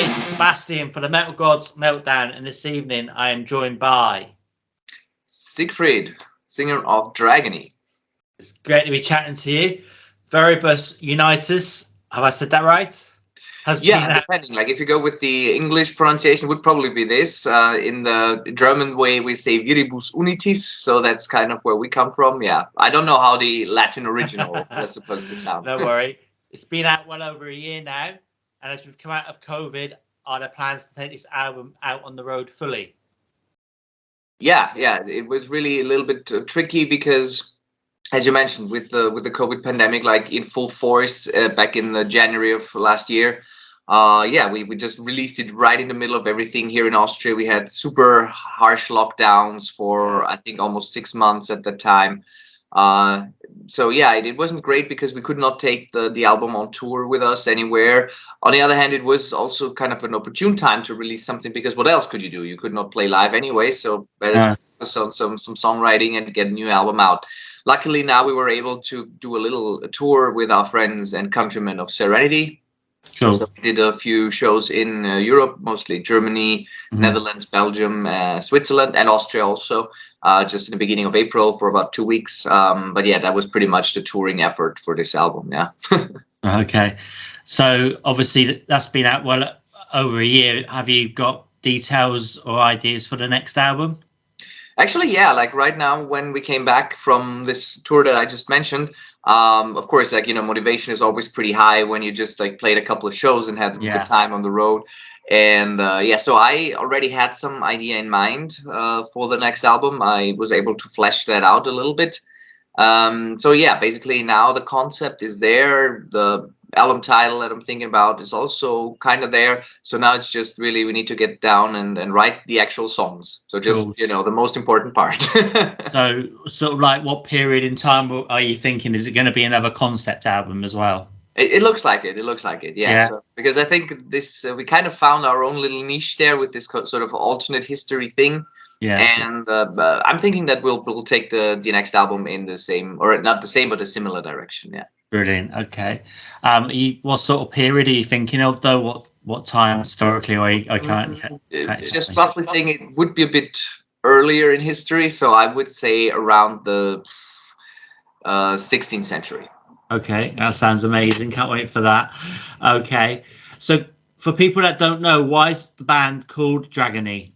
It's Sebastian for the Metal Gods Meltdown, and this evening I am joined by Siegfried, singer of Dragony. It's great to be chatting to you. Veribus Unitus, have I said that right? Depending. Like if you go with the English pronunciation, would probably be this. In the German way, we say Viribus Unitis, so that's kind of where we come from. Yeah, I don't know how the Latin original was supposed to sound. Don't worry. It's been out well over a year now, and as we've come out of COVID, are there plans to take this album out on the road fully? Yeah, it was really a little bit tricky because, as you mentioned, with the COVID pandemic, like in full force back in January of last year, we just released it right in the middle of everything here in Austria. We had super harsh lockdowns for I think almost 6 months at the time. It wasn't great because we could not take the album on tour with us anywhere. On the other hand, it was also kind of an opportune time to release something because what else could you do? You could not play live anyway, so better to focus on some songwriting and get a new album out. Luckily, now we were able to do a little tour with our friends and countrymen of Serenity. Cool. So we did a few shows in Europe, mostly Germany, Netherlands, Belgium, Switzerland, and Austria also, just in the beginning of April for about 2 weeks. That was pretty much the touring effort for this album. Yeah. Okay. So obviously that's been out well over a year. Have you got details or ideas for the next album? Actually, yeah, like right now when we came back from this tour that I just mentioned, of course, like, motivation is always pretty high when you just like played a couple of shows and had a good time on the road. And so I already had some idea in mind for the next album. I was able to flesh that out a little bit. Basically now the concept is there. The album title that I'm thinking about is also kind of there. So now it's just really we need to get down and write the actual songs. So just, the most important part. So sort of like what period in time are you thinking? Is it going to be another concept album as well? It looks like it. It looks like it. Yeah. So, because I think this we kind of found our own little niche there with this sort of alternate history thing. Yeah. And I'm thinking that we'll take the next album in the same, or not the same, but a similar direction. Yeah. Brilliant. Okay. What sort of period are you thinking of, though? What time historically? I can't. Just roughly saying, it would be a bit earlier in history, so I would say around the 16th century. Okay, that sounds amazing. Can't wait for that. Okay, so for people that don't know, why is the band called Dragony?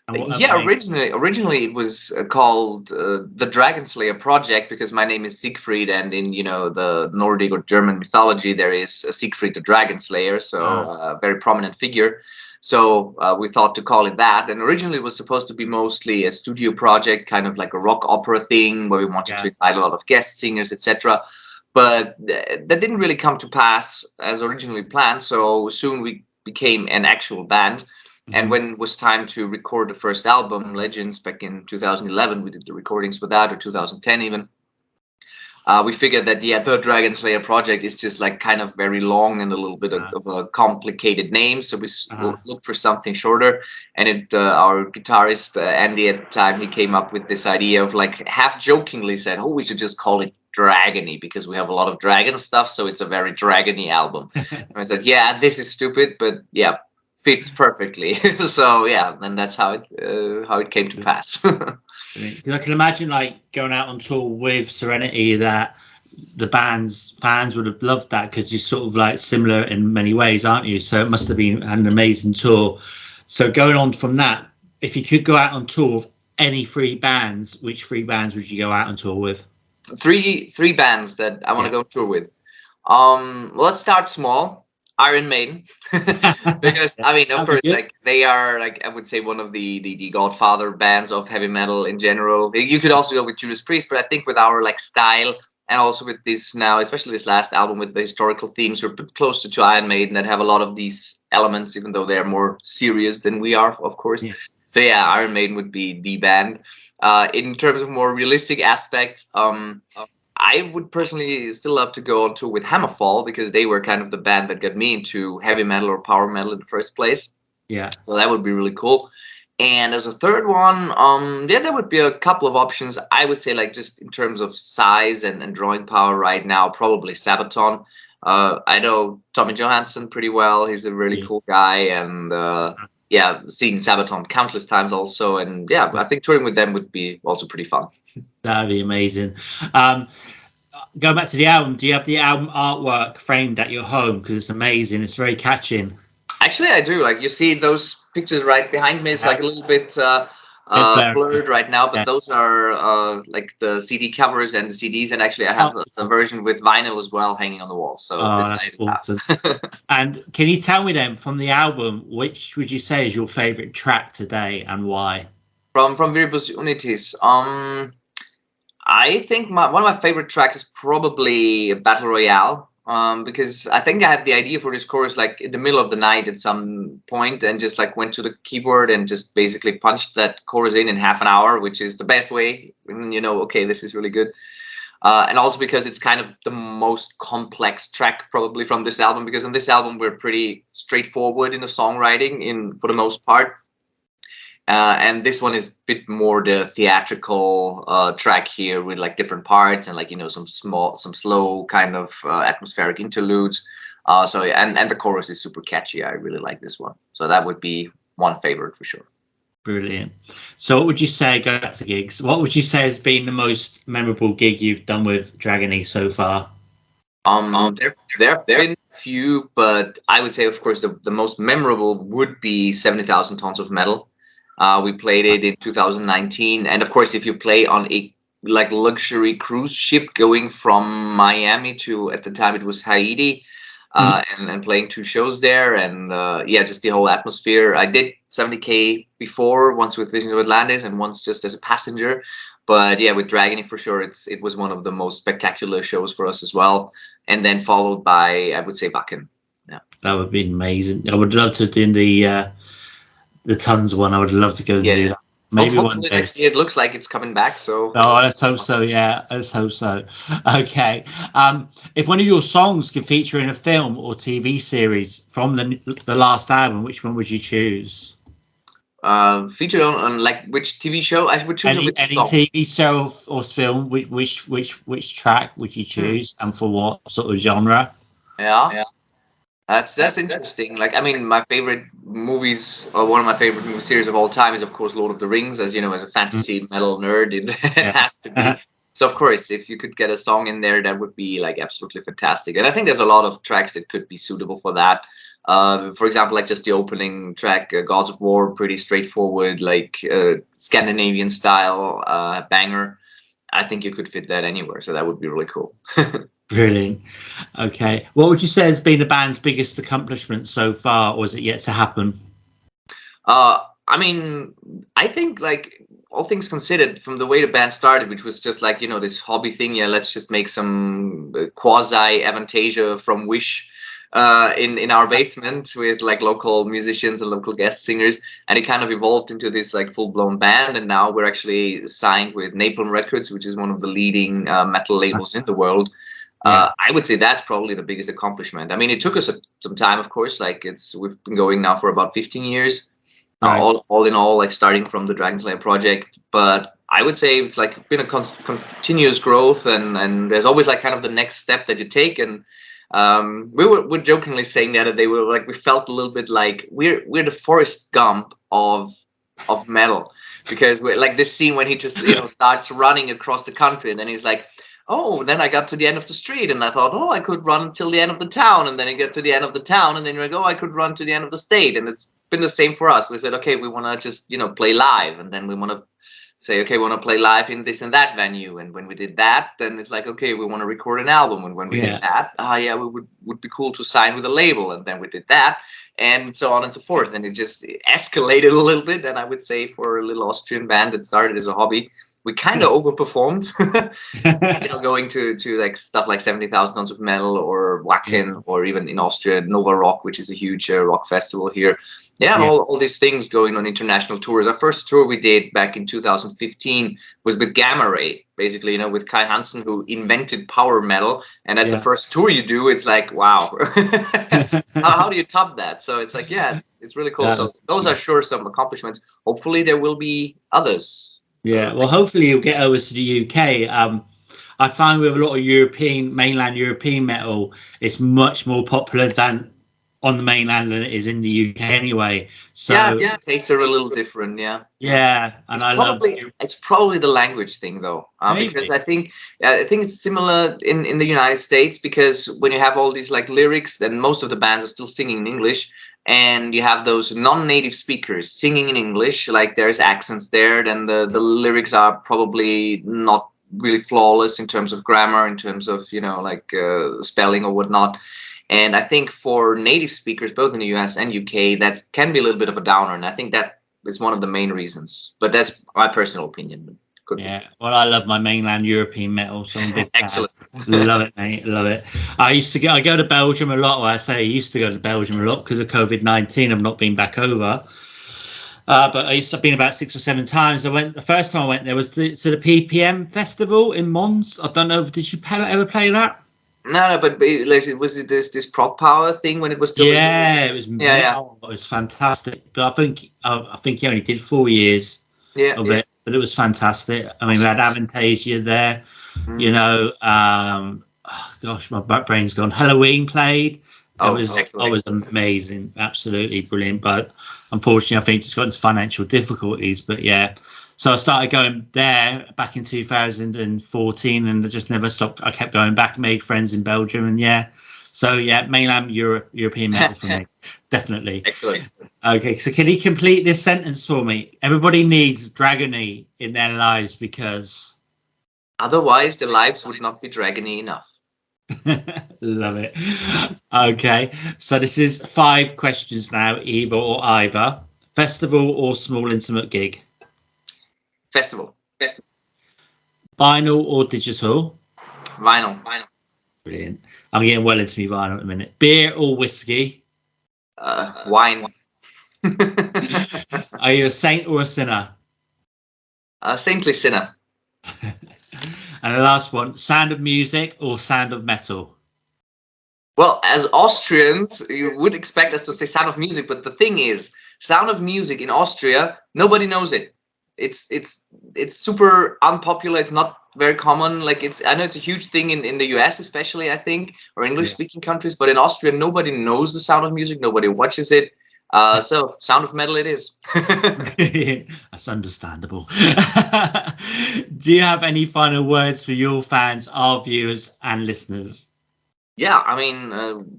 Originally it was called the Dragon Slayer Project because my name is Siegfried, and in the Nordic or German mythology there is Siegfried the Dragon Slayer, so a very prominent figure. So we thought to call it that, and originally it was supposed to be mostly a studio project, kind of like a rock opera thing where we wanted to invite a lot of guest singers, etc. But that didn't really come to pass as originally planned. So soon we became an actual band. And when it was time to record the first album, Legends, back in 2011, we did the recordings for that, or 2010 even. We figured that the Dragon Slayer Project is just like kind of very long and a little bit of a complicated name, so we looked for something shorter. And our guitarist Andy at the time, he came up with this idea of like half jokingly said, "Oh, we should just call it Dragony because we have a lot of dragon stuff, so it's a very dragony album." And I said, "Yeah, this is stupid, but yeah." Fits perfectly. So and that's how it came to pass. I can imagine like going out on tour with Serenity, that the band's fans would have loved that because you're sort of like similar in many ways, aren't you? So it must have been an amazing tour. So going on from that, if you could go out on tour with any three bands, which three bands would you go out on tour with? Three bands that I want to go on tour with. Let's start small. Iron Maiden, because of course, like they are, like I would say, one of the godfather bands of heavy metal in general. You could also go with Judas Priest, but I think with our like style and also with this now, especially this last album with the historical themes, we're a bit closer to Iron Maiden that have a lot of these elements, even though they're more serious than we are, of course. Yeah. So Iron Maiden would be the band. In terms of more realistic aspects, I would personally still love to go on tour with Hammerfall because they were kind of the band that got me into heavy metal or power metal in the first place. Yeah. So that would be really cool. And as a third one, there would be a couple of options. I would say, like, just in terms of size and drawing power right now, probably Sabaton. I know Tommy Johansson pretty well. He's a really cool guy, and yeah, seen Sabaton countless times also. And yeah, I think touring with them would be also pretty fun. That'd be amazing. Going back to the album, do you have the album artwork framed at your home? Because it's amazing. It's very catching. Actually, I do. Like, you see those pictures right behind me. It's like a little bit blurred right now, but those are like the CD covers and the CDs. And actually, I have a version with vinyl as well hanging on the wall. So that's awesome. And can you tell me then, from the album, which would you say is your favorite track today and why? From Viribus Unitis, I think one of my favorite tracks is probably Battle Royale. Because I think I had the idea for this chorus like in the middle of the night at some point, and just like went to the keyboard and just basically punched that chorus in half an hour, which is the best way. You know, okay, this is really good. And also because it's kind of the most complex track probably from this album, because on this album we're pretty straightforward in the songwriting for the most part. And this one is a bit more the theatrical track here, with like different parts and like, you know, some slow kind of atmospheric interludes. So and the chorus is super catchy. I really like this one. So that would be one favorite for sure. Brilliant. So what would you say, go back to gigs, what would you say has been the most memorable gig you've done with Dragony so far? There have been a few, but I would say, of course, the most memorable would be 70,000 Tons of Metal. We played it in 2019, and of course, if you play on a like luxury cruise ship going from Miami to, at the time it was Haiti, and playing 2 shows there, and yeah, just the whole atmosphere. I did 70K before, once with Visions of Atlantis and once just as a passenger, but yeah, with Dragony for sure, it was one of the most spectacular shows for us as well. And then followed by, I would say, Wacken. Yeah, that would be amazing. I would love to do the Tons one. I would love to go and do that. Maybe one day. Next year. It looks like it's coming back. So. Oh, let's hope so. Yeah, let's hope so. Okay. If one of your songs could feature in a film or TV series from the last album, which one would you choose? Featured on like which TV show? I would choose any TV show or film. Which track would you choose, and for what sort of genre? Yeah. That's interesting. Like, I mean, my favorite movies, or one of my favorite movie series of all time, is of course Lord of the Rings. As you know, as a fantasy metal nerd, it has to be. So of course, if you could get a song in there, that would be like absolutely fantastic. And I think there's a lot of tracks that could be suitable for that. For example, like just the opening track, Gods of War, pretty straightforward, like Scandinavian style banger. I think you could fit that anywhere, so that would be really cool. Brilliant. Okay. What would you say has been the band's biggest accomplishment so far, or is it yet to happen? I mean, I think, like, all things considered, from the way the band started, which was just like, you know, this hobby thing, yeah, let's just make some quasi-Avantasia from Wish in our basement with like local musicians and local guest singers, and it kind of evolved into this like full-blown band, and now we're actually signed with Napalm Records, which is one of the leading metal labels in the world. I would say that's probably the biggest accomplishment. I mean, it took us some time, of course. Like, we've been going now for about 15 years, all in all, like starting from the Dragon Slayer project. But I would say it's like been a continuous growth, and there's always like kind of the next step that you take. And we were jokingly saying the other day, we felt a little bit like we're the Forrest Gump of metal, because we're like this scene when he just starts running across the country, and then he's like, oh, then I got to the end of the street, and I thought, oh, I could run till the end of the town, and then you get to the end of the town, and then you're like, oh, I could run to the end of the state. And it's been the same for us. We said, okay, we want to just play live, and then we want to say, okay, we want to play live in this and that venue. And when we did that, then it's like, okay, we want to record an album. And when we did that, we would be cool to sign with a label. And then we did that, and so on and so forth. And it just escalated a little bit. And I would say for a little Austrian band that started as a hobby, we kind of overperformed, going to like stuff like 70,000 Tons of Metal or Wacken, or even in Austria, Nova Rock, which is a huge rock festival here. All these things going on international tours. Our first tour we did back in 2015 was with Gamma Ray, basically, with Kai Hansen, who invented power metal. And that's the first tour you do. It's like, wow, how do you top that? So it's like, it's really cool. So those are sure some accomplishments. Hopefully there will be others. Yeah, well, hopefully you'll get over to the UK. I find with a lot of mainland European metal, it's much more popular than on the mainland than it is in the UK anyway. So yeah, tastes are a little different. yeah, and it's probably the language thing though, because I think it's similar in the United States, because when you have all these like lyrics, then most of the bands are still singing in English, and you have those non-native speakers singing in English, like there's accents there, then the lyrics are probably not really flawless in terms of grammar, in terms of like spelling or whatnot. And I think for native speakers, both in the US and UK, that can be a little bit of a downer. And I think that is one of the main reasons. But that's my personal opinion. Yeah, well, I love my mainland European metal, so I'm a big fan. Excellent. Love it, mate. Love it. I go to Belgium a lot. Well, I used to go to Belgium a lot because of COVID-19. I've not been back over. But I've been about 6 or 7 times. The first time I went there was to the PPM festival in Mons. I don't know, did you ever play that? No, but was it this prog power thing when it was still? Yeah, it was. Yeah. It was fantastic. But I think he only did 4 years of it. But it was fantastic. I mean, we had Avantasia there. Gosh, my brain's gone. Halloween played. It was amazing, absolutely brilliant. But unfortunately, I think just got into financial difficulties. But yeah. So I started going there back in 2014, and I just never stopped. I kept going back, made friends in Belgium, and yeah. So yeah, mainland European metal for me, definitely. Excellent. Okay, so can you complete this sentence for me? Everybody needs Dragony in their lives because otherwise their lives would not be Dragony enough. Love it. Okay, so this is 5 questions now, either or either. Festival or small intimate gig? Festival. Vinyl or digital? Vinyl. Brilliant. I'm getting well into my vinyl at the minute. Beer or whiskey? Wine. Are you a saint or a sinner? A saintly sinner. And the last one, Sound of Music or Sound of Metal? Well, as Austrians, you would expect us to say Sound of Music, but the thing is, Sound of Music in Austria, nobody knows it. It's super unpopular. It's not very common. Like I know it's a huge thing in the US, especially, I think, or English-speaking countries. But in Austria, nobody knows the Sound of Music. Nobody watches it. So Sound of Metal it is. That's understandable. Do you have any final words for your fans, our viewers, and listeners? Yeah, I mean,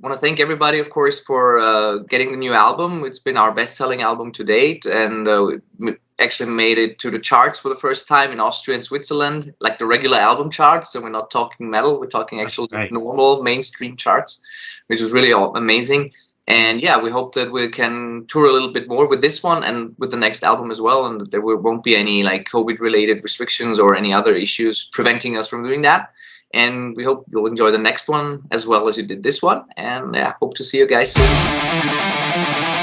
want to thank everybody, of course, for getting the new album. It's been our best-selling album to date, and we actually made it to the charts for the first time in Austria and Switzerland, like the regular album charts. So we're not talking metal, we're talking actual just normal mainstream charts, which was really amazing. And yeah, we hope that we can tour a little bit more with this one and with the next album as well, and that there won't be any like COVID-related restrictions or any other issues preventing us from doing that. And we hope you'll enjoy the next one as well as you did this one. And yeah, hope to see you guys soon.